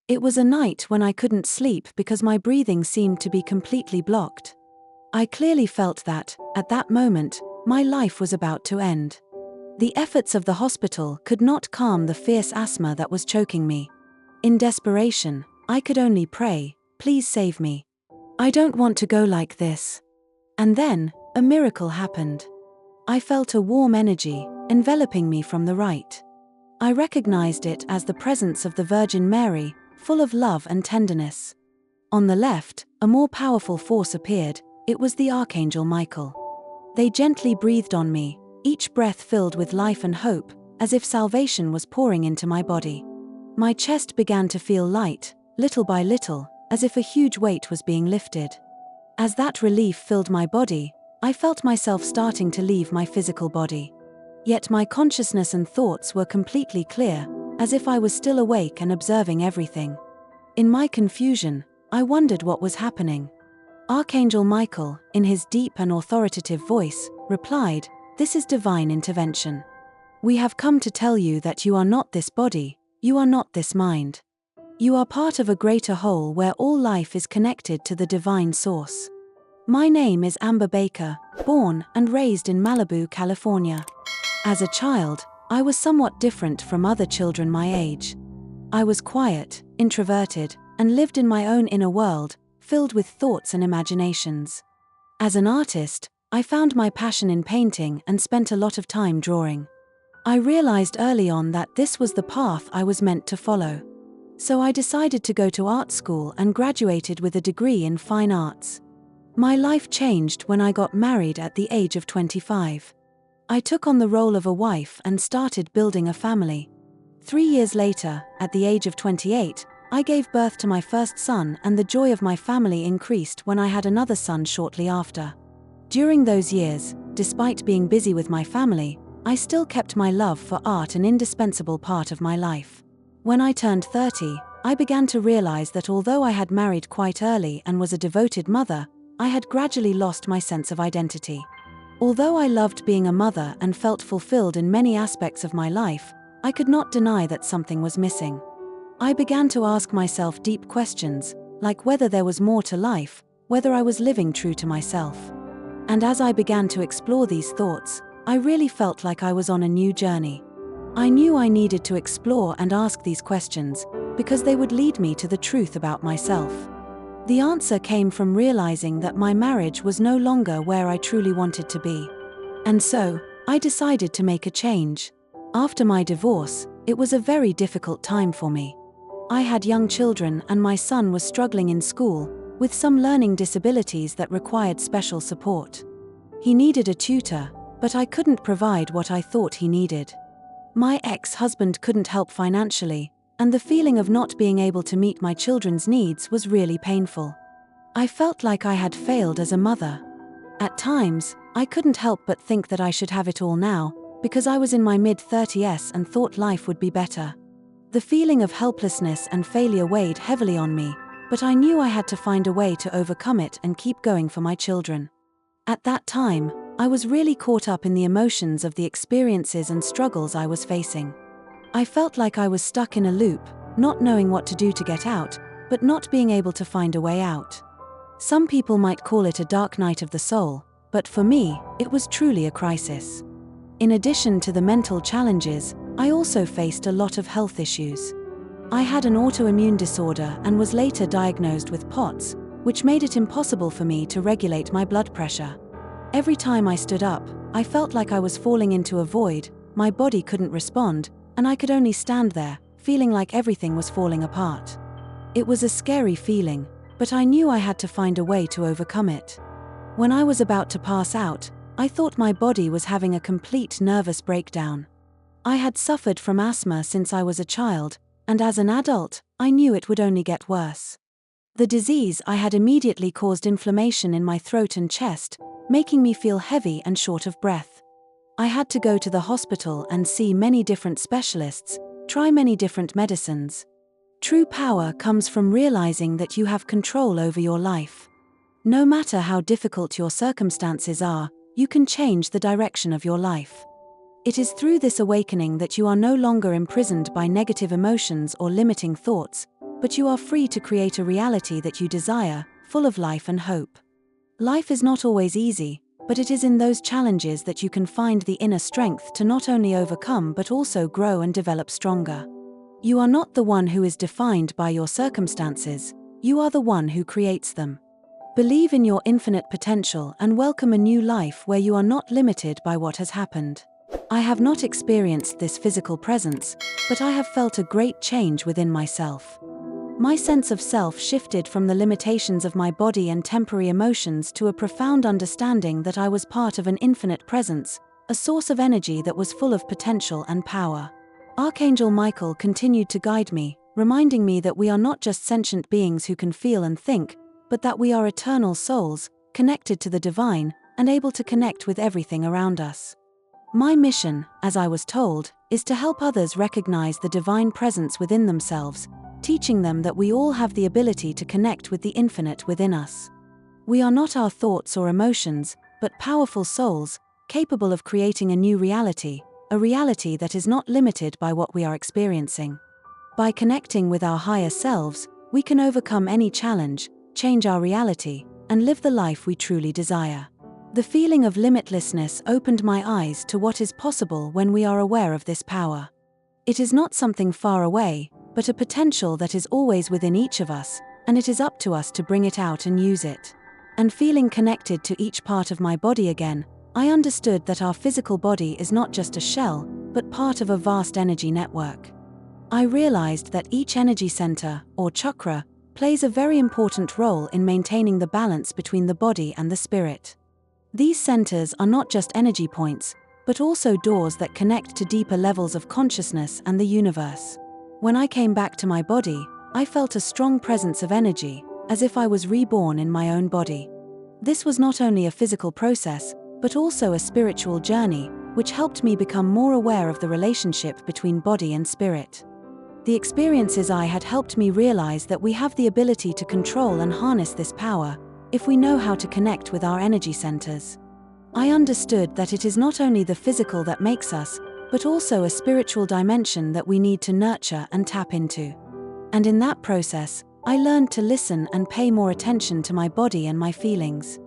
It was a night when I couldn't sleep because my breathing seemed to be completely blocked. I clearly felt that, at that moment, my life was about to end. The efforts of the hospital could not calm the fierce asthma that was choking me. In desperation, I could only pray, "Please save me. I don't want to go like this." And then, a miracle happened. I felt a warm energy enveloping me from the right. I recognized it as the presence of the Virgin Mary, full of love and tenderness. On the left, a more powerful force appeared. It was the Archangel Michael. They gently breathed on me, each breath filled with life and hope, as if salvation was pouring into my body. My chest began to feel light, little by little, as if a huge weight was being lifted. As that relief filled my body, I felt myself starting to leave my physical body. Yet my consciousness and thoughts were completely clear, as if I was still awake and observing everything. In my confusion, I wondered what was happening. Archangel Michael, in his deep and authoritative voice, replied, "This is divine intervention. We have come to tell you that you are not this body, you are not this mind. You are part of a greater whole where all life is connected to the divine source." My name is Amber Baker, born and raised in Malibu, California. As a child, I was somewhat different from other children my age. I was quiet, introverted, and lived in my own inner world, filled with thoughts and imaginations. As an artist, I found my passion in painting and spent a lot of time drawing. I realized early on that this was the path I was meant to follow. So I decided to go to art school and graduated with a degree in fine arts. My life changed when I got married at the age of 25. I took on the role of a wife and started building a family. 3 years later, at the age of 28, I gave birth to my first son, and the joy of my family increased when I had another son shortly after. During those years, despite being busy with my family, I still kept my love for art an indispensable part of my life. When I turned 30, I began to realize that although I had married quite early and was a devoted mother, I had gradually lost my sense of identity. Although I loved being a mother and felt fulfilled in many aspects of my life, I could not deny that something was missing. I began to ask myself deep questions, like whether there was more to life, whether I was living true to myself. And as I began to explore these thoughts, I really felt like I was on a new journey. I knew I needed to explore and ask these questions, because they would lead me to the truth about myself. The answer came from realizing that my marriage was no longer where I truly wanted to be. And so, I decided to make a change. After my divorce, it was a very difficult time for me. I had young children and my son was struggling in school, with some learning disabilities that required special support. He needed a tutor, but I couldn't provide what I thought he needed. My ex-husband couldn't help financially, and the feeling of not being able to meet my children's needs was really painful. I felt like I had failed as a mother. At times, I couldn't help but think that I should have it all now, because I was in my mid-30s and thought life would be better. The feeling of helplessness and failure weighed heavily on me, but I knew I had to find a way to overcome it and keep going for my children. At that time, I was really caught up in the emotions of the experiences and struggles I was facing. I felt like I was stuck in a loop, not knowing what to do to get out, but not being able to find a way out. Some people might call it a dark night of the soul, but for me, it was truly a crisis. In addition to the mental challenges, I also faced a lot of health issues. I had an autoimmune disorder and was later diagnosed with POTS, which made it impossible for me to regulate my blood pressure. Every time I stood up, I felt like I was falling into a void, my body couldn't respond, and I could only stand there, feeling like everything was falling apart. It was a scary feeling, but I knew I had to find a way to overcome it. When I was about to pass out, I thought my body was having a complete nervous breakdown. I had suffered from asthma since I was a child, and as an adult, I knew it would only get worse. The disease I had immediately caused inflammation in my throat and chest, making me feel heavy and short of breath. I had to go to the hospital and see many different specialists, try many different medicines. True power comes from realizing that you have control over your life. No matter how difficult your circumstances are, you can change the direction of your life. It is through this awakening that you are no longer imprisoned by negative emotions or limiting thoughts, but you are free to create a reality that you desire, full of life and hope. Life is not always easy, but it is in those challenges that you can find the inner strength to not only overcome but also grow and develop stronger. You are not the one who is defined by your circumstances, you are the one who creates them. Believe in your infinite potential and welcome a new life where you are not limited by what has happened. I have not experienced this physical presence, but I have felt a great change within myself. My sense of self shifted from the limitations of my body and temporary emotions to a profound understanding that I was part of an infinite presence, a source of energy that was full of potential and power. Archangel Michael continued to guide me, reminding me that we are not just sentient beings who can feel and think, but that we are eternal souls, connected to the divine, and able to connect with everything around us. My mission, as I was told, is to help others recognize the divine presence within themselves, teaching them that we all have the ability to connect with the infinite within us. We are not our thoughts or emotions, but powerful souls, capable of creating a new reality, a reality that is not limited by what we are experiencing. By connecting with our higher selves, we can overcome any challenge, change our reality, and live the life we truly desire. The feeling of limitlessness opened my eyes to what is possible when we are aware of this power. It is not something far away, but a potential that is always within each of us, and it is up to us to bring it out and use it. And feeling connected to each part of my body again, I understood that our physical body is not just a shell, but part of a vast energy network. I realized that each energy center, or chakra, plays a very important role in maintaining the balance between the body and the spirit. These centers are not just energy points, but also doors that connect to deeper levels of consciousness and the universe. When I came back to my body, I felt a strong presence of energy, as if I was reborn in my own body. This was not only a physical process, but also a spiritual journey, which helped me become more aware of the relationship between body and spirit. The experiences I had helped me realize that we have the ability to control and harness this power, if we know how to connect with our energy centers. I understood that it is not only the physical that makes us, but also a spiritual dimension that we need to nurture and tap into. And in that process, I learned to listen and pay more attention to my body and my feelings.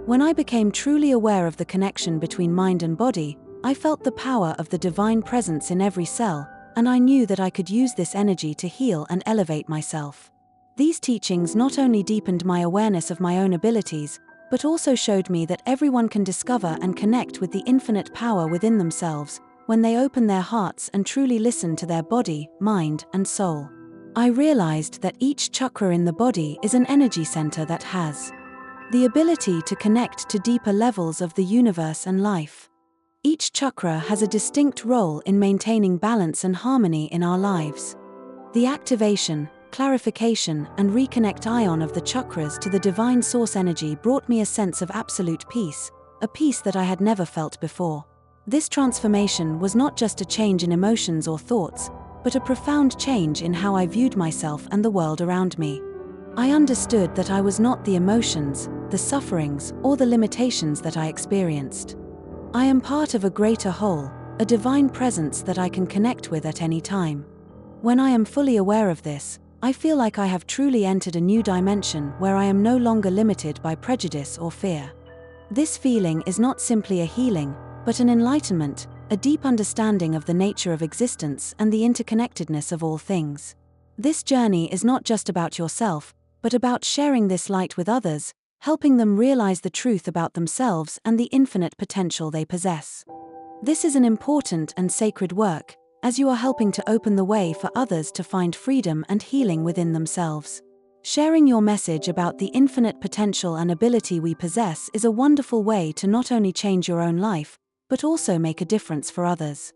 When I became truly aware of the connection between mind and body, I felt the power of the divine presence in every cell, and I knew that I could use this energy to heal and elevate myself. These teachings not only deepened my awareness of my own abilities, but also showed me that everyone can discover and connect with the infinite power within themselves, when they open their hearts and truly listen to their body, mind, and soul. I realized that each chakra in the body is an energy center that has the ability to connect to deeper levels of the universe and life. Each chakra has a distinct role in maintaining balance and harmony in our lives. The activation, clarification, and reconnect ion of the chakras to the divine source energy brought me a sense of absolute peace, a peace that I had never felt before. This transformation was not just a change in emotions or thoughts, but a profound change in how I viewed myself and the world around me. I understood that I was not the emotions, the sufferings, or the limitations that I experienced. I am part of a greater whole, a divine presence that I can connect with at any time. When I am fully aware of this, I feel like I have truly entered a new dimension where I am no longer limited by prejudice or fear. This feeling is not simply a healing, but an enlightenment, a deep understanding of the nature of existence and the interconnectedness of all things. This journey is not just about yourself, but about sharing this light with others, helping them realize the truth about themselves and the infinite potential they possess. This is an important and sacred work, as you are helping to open the way for others to find freedom and healing within themselves. Sharing your message about the infinite potential and ability we possess is a wonderful way to not only change your own life, but also make a difference for others.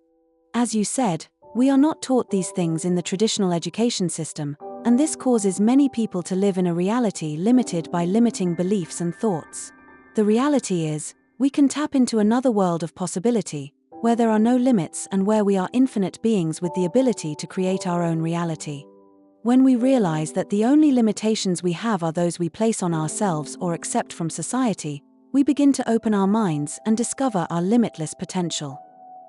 As you said, we are not taught these things in the traditional education system, and this causes many people to live in a reality limited by limiting beliefs and thoughts. The reality is, we can tap into another world of possibility, where there are no limits and where we are infinite beings with the ability to create our own reality. When we realize that the only limitations we have are those we place on ourselves or accept from society, we begin to open our minds and discover our limitless potential.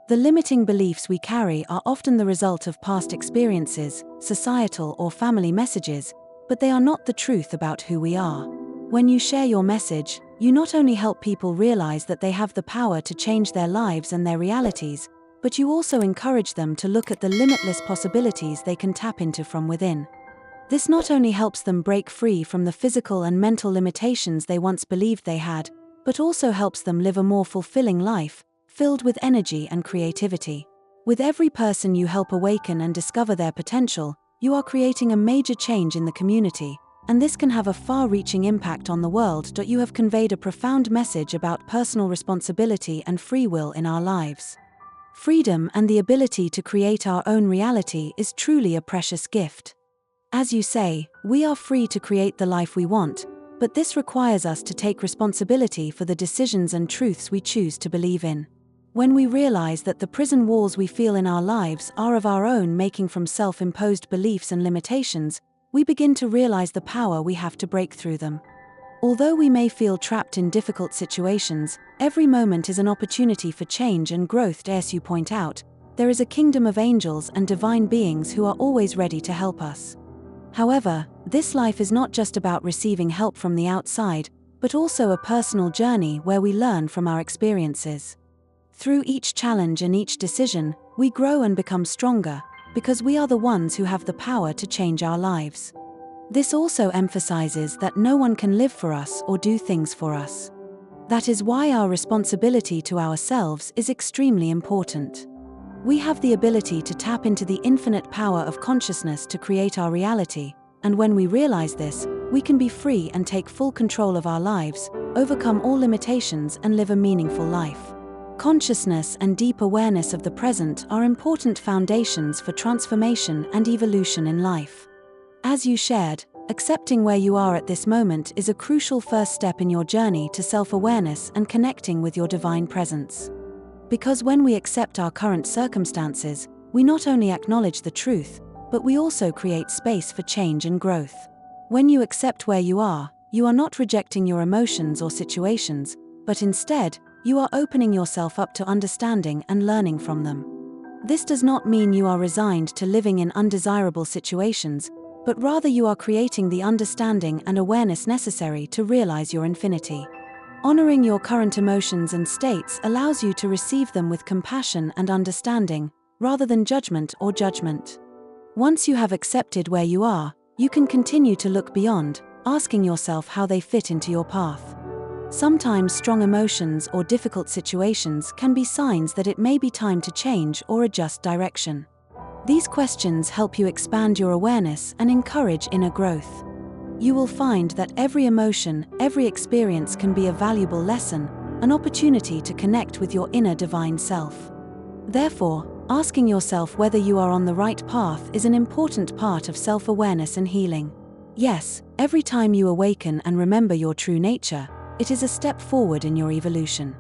The limiting beliefs we carry are often the result of past experiences, societal or family messages, but they are not the truth about who we are. When you share your message, you not only help people realize that they have the power to change their lives and their realities, but you also encourage them to look at the limitless possibilities they can tap into from within. This not only helps them break free from the physical and mental limitations they once believed they had, but also helps them live a more fulfilling life, filled with energy and creativity. With every person you help awaken and discover their potential, you are creating a major change in the community, and this can have a far-reaching impact on the world. You have conveyed a profound message about personal responsibility and free will in our lives. Freedom and the ability to create our own reality is truly a precious gift. As you say, we are free to create the life we want, but this requires us to take responsibility for the decisions and truths we choose to believe in. When we realize that the prison walls we feel in our lives are of our own making from self-imposed beliefs and limitations, we begin to realize the power we have to break through them. Although we may feel trapped in difficult situations, every moment is an opportunity for change and growth. As you point out, there is a kingdom of angels and divine beings who are always ready to help us. However, this life is not just about receiving help from the outside, but also a personal journey where we learn from our experiences. Through each challenge and each decision, we grow and become stronger, because we are the ones who have the power to change our lives. This also emphasizes that no one can live for us or do things for us. That is why our responsibility to ourselves is extremely important. We have the ability to tap into the infinite power of consciousness to create our reality, and when we realize this, we can be free and take full control of our lives, overcome all limitations and live a meaningful life. Consciousness and deep awareness of the present are important foundations for transformation and evolution in life. As you shared, accepting where you are at this moment is a crucial first step in your journey to self-awareness and connecting with your divine presence. Because when we accept our current circumstances, we not only acknowledge the truth, but we also create space for change and growth. When you accept where you are not rejecting your emotions or situations, but instead, you are opening yourself up to understanding and learning from them. This does not mean you are resigned to living in undesirable situations, but rather you are creating the understanding and awareness necessary to realize your infinity. Honoring your current emotions and states allows you to receive them with compassion and understanding, rather than judgment or judgment. Once you have accepted where you are, you can continue to look beyond, asking yourself how they fit into your path. Sometimes strong emotions or difficult situations can be signs that it may be time to change or adjust direction. These questions help you expand your awareness and encourage inner growth. You will find that every emotion, every experience can be a valuable lesson, an opportunity to connect with your inner divine self. Therefore, asking yourself whether you are on the right path is an important part of self-awareness and healing. Yes, every time you awaken and remember your true nature, it is a step forward in your evolution.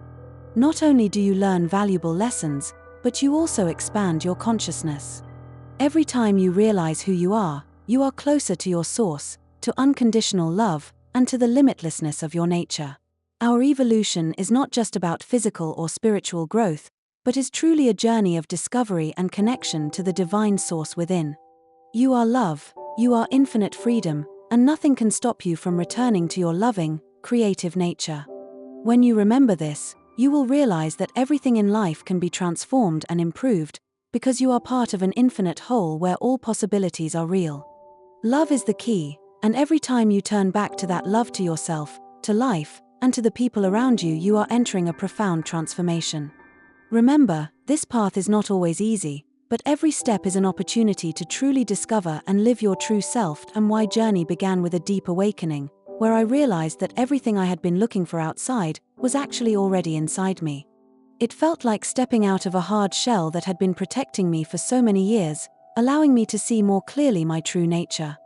Not only do you learn valuable lessons, but you also expand your consciousness. Every time you realize who you are closer to your source, to unconditional love, and to the limitlessness of your nature. Our evolution is not just about physical or spiritual growth, but is truly a journey of discovery and connection to the divine source within. You are love, you are infinite freedom, and nothing can stop you from returning to your loving, creative nature. When you remember this, you will realize that everything in life can be transformed and improved, because you are part of an infinite whole where all possibilities are real. Love is the key, and every time you turn back to that love to yourself, to life, and to the people around you, you are entering a profound transformation. Remember, this path is not always easy, but every step is an opportunity to truly discover and live your true self. And my journey began with a deep awakening, where I realized that everything I had been looking for outside was actually already inside me. It felt like stepping out of a hard shell that had been protecting me for so many years, allowing me to see more clearly my true nature.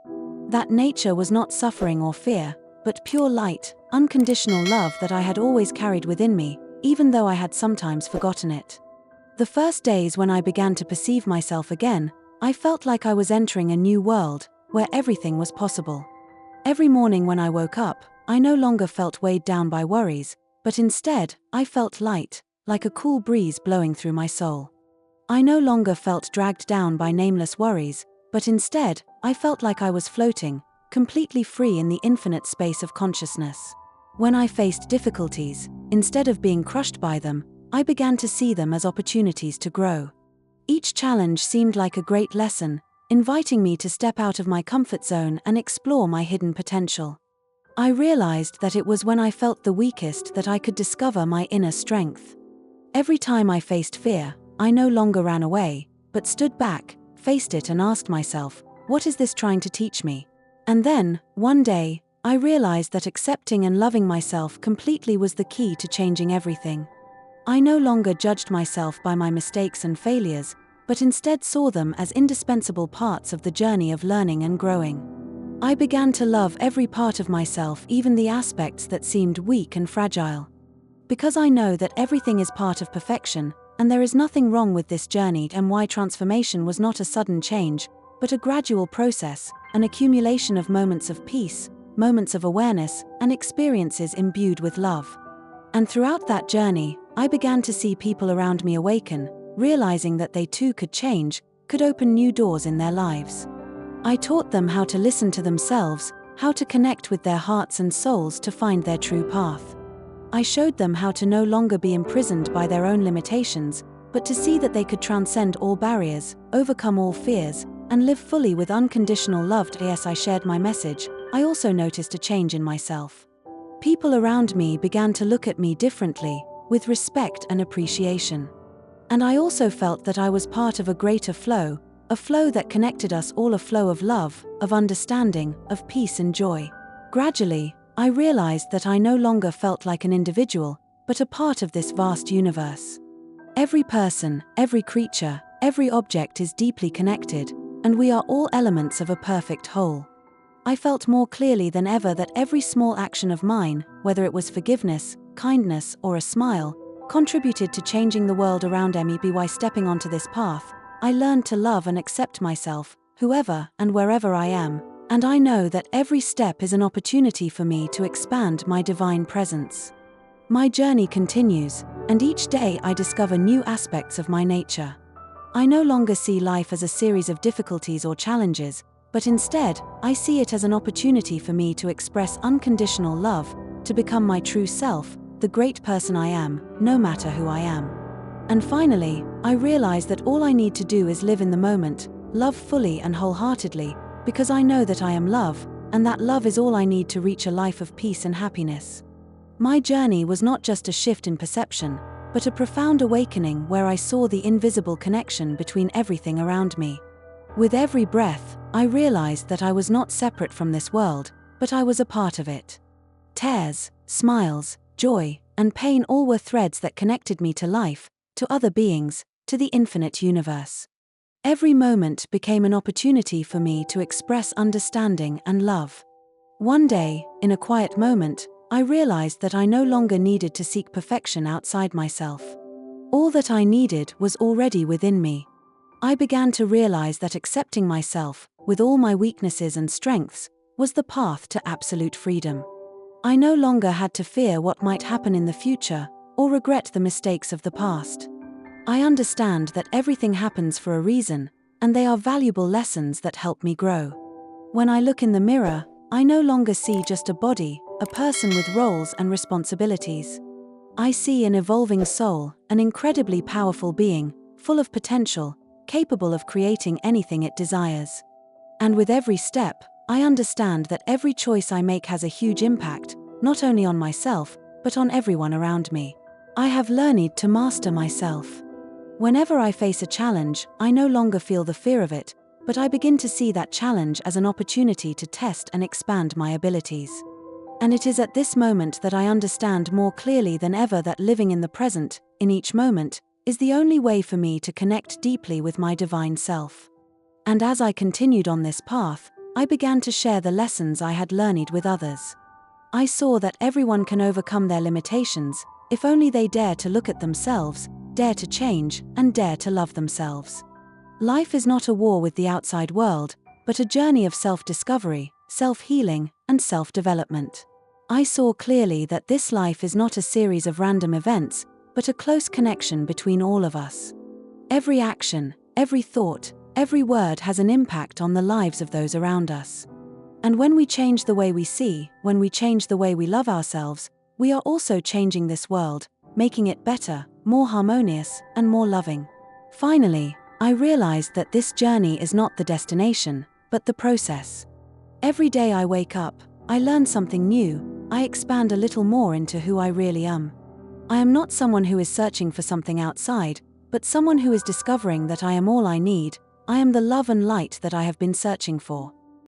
That nature was not suffering or fear, but pure light, unconditional love that I had always carried within me, even though I had sometimes forgotten it. The first days when I began to perceive myself again, I felt like I was entering a new world, where everything was possible. Every morning when I woke up, I no longer felt weighed down by worries, but instead, I felt light, like a cool breeze blowing through my soul. I no longer felt dragged down by nameless worries, but instead, I felt like I was floating, completely free in the infinite space of consciousness. When I faced difficulties, instead of being crushed by them, I began to see them as opportunities to grow. Each challenge seemed like a great lesson, inviting me to step out of my comfort zone and explore my hidden potential. I realized that it was when I felt the weakest that I could discover my inner strength. Every time I faced fear, I no longer ran away, but stood back, faced it and asked myself, what is this trying to teach me? And then, one day, I realized that accepting and loving myself completely was the key to changing everything. I no longer judged myself by my mistakes and failures, but instead saw them as indispensable parts of the journey of learning and growing. I began to love every part of myself, even the aspects that seemed weak and fragile. Because I know that everything is part of perfection, and there is nothing wrong with this journey, and why transformation was not a sudden change, but a gradual process, an accumulation of moments of peace, moments of awareness, and experiences imbued with love. And throughout that journey, I began to see people around me awaken, realizing that they too could change, could open new doors in their lives. I taught them how to listen to themselves, how to connect with their hearts and souls to find their true path. I showed them how to no longer be imprisoned by their own limitations, but to see that they could transcend all barriers, overcome all fears, and live fully with unconditional love. As I shared my message, I also noticed a change in myself. People around me began to look at me differently, with respect and appreciation. And I also felt that I was part of a greater flow, a flow that connected us all, a flow of love, of understanding, of peace and joy. Gradually, I realized that I no longer felt like an individual, but a part of this vast universe. Every person, every creature, every object is deeply connected, and we are all elements of a perfect whole. I felt more clearly than ever that every small action of mine, whether it was forgiveness, kindness, or a smile, contributed to changing the world around me. By stepping onto this path, I learned to love and accept myself, whoever and wherever I am, and I know that every step is an opportunity for me to expand my divine presence. My journey continues, and each day I discover new aspects of my nature. I no longer see life as a series of difficulties or challenges, but instead, I see it as an opportunity for me to express unconditional love, to become my true self, the great person I am, no matter who I am. And finally, I realize that all I need to do is live in the moment, love fully and wholeheartedly, because I know that I am love, and that love is all I need to reach a life of peace and happiness. My journey was not just a shift in perception, but a profound awakening where I saw the invisible connection between everything around me. With every breath, I realized that I was not separate from this world, but I was a part of it. Tears, smiles, joy, and pain all were threads that connected me to life, to other beings, to the infinite universe. Every moment became an opportunity for me to express understanding and love. One day, in a quiet moment, I realized that I no longer needed to seek perfection outside myself. All that I needed was already within me. I began to realize that accepting myself, with all my weaknesses and strengths, was the path to absolute freedom. I no longer had to fear what might happen in the future, or regret the mistakes of the past. I understand that everything happens for a reason, and they are valuable lessons that help me grow. When I look in the mirror, I no longer see just a body, a person with roles and responsibilities. I see an evolving soul, an incredibly powerful being, full of potential, capable of creating anything it desires. And with every step, I understand that every choice I make has a huge impact, not only on myself, but on everyone around me. I have learned to master myself. Whenever I face a challenge, I no longer feel the fear of it, but I begin to see that challenge as an opportunity to test and expand my abilities. And it is at this moment that I understand more clearly than ever that living in the present, in each moment, is the only way for me to connect deeply with my divine self. And as I continued on this path, I began to share the lessons I had learned with others. I saw that everyone can overcome their limitations, if only they dare to look at themselves, dare to change, and dare to love themselves. Life is not a war with the outside world, but a journey of self-discovery, self-healing, and self-development. I saw clearly that this life is not a series of random events, but a close connection between all of us. Every action, every thought, every word has an impact on the lives of those around us. And when we change the way we see, when we change the way we love ourselves, we are also changing this world, making it better, more harmonious, and more loving. Finally, I realized that this journey is not the destination, but the process. Every day I wake up, I learn something new, I expand a little more into who I really am. I am not someone who is searching for something outside, but someone who is discovering that I am all I need. I am the love and light that I have been searching for.